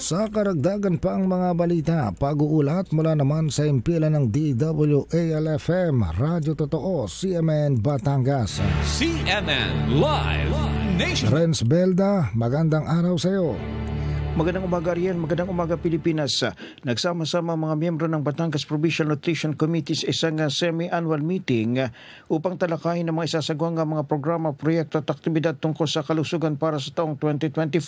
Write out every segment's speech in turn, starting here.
Sa karagdagan pa ang mga balita, pag-uulat mula naman sa impilan ng DWALFM, Radyo Totoo, CMN Batangas. CMN Live Nation. Renz Belda, magandang araw sa iyo. Magandang umaga riyan, magandang umaga Pilipinas. Nagsama-sama mga miyembro ng Batangas Provincial Nutrition Committee sa isang semi-annual meeting upang talakayin ang mga isasagawang mga programa, proyekto at aktibidad tungkol sa kalusugan para sa taong 2025.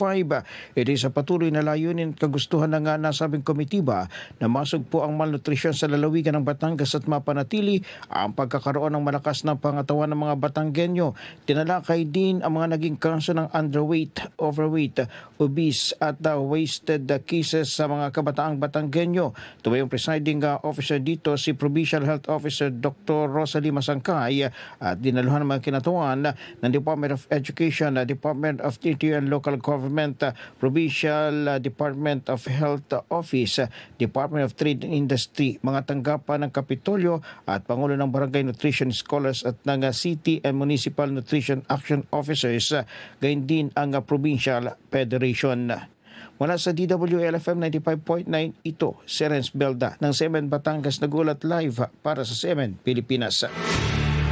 Ito sa patuloy na layunin at kagustuhan ng nasabing komitiba na masugpo ang malnutrisyon sa lalawigan ng Batangas at mapanatili ang pagkakaroon ng malakas na pangatawan ng mga Batanggenyo. Tinalakay din ang mga naging kaso ng underweight, overweight, obese at wasted cases sa mga kabataang Batanggenyo. Tumayong presiding officer dito si Provincial Health Officer Dr. Rosalie Masangkay at dinaluhan ng mga kinatuan ng Department of Education, Department of Interior and Local Government, Provincial Department of Health Office, Department of Trade and Industry, mga tanggapan ng Kapitolyo at Pangulo ng Barangay Nutrition Scholars at ng City and Municipal Nutrition Action Officers, gayon din ang Provincial Federation. Mula sa DWLFM 95.9, ito si Renz Belda ng CMN Batangas, nagulat live para sa CMN Pilipinas.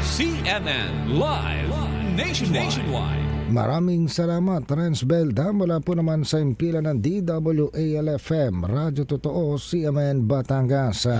CMN Live Nationwide. Maraming salamat, Renz Belda, mula po naman sa impilan ng DWALFM, Radyo Totoo, CMN Batangas.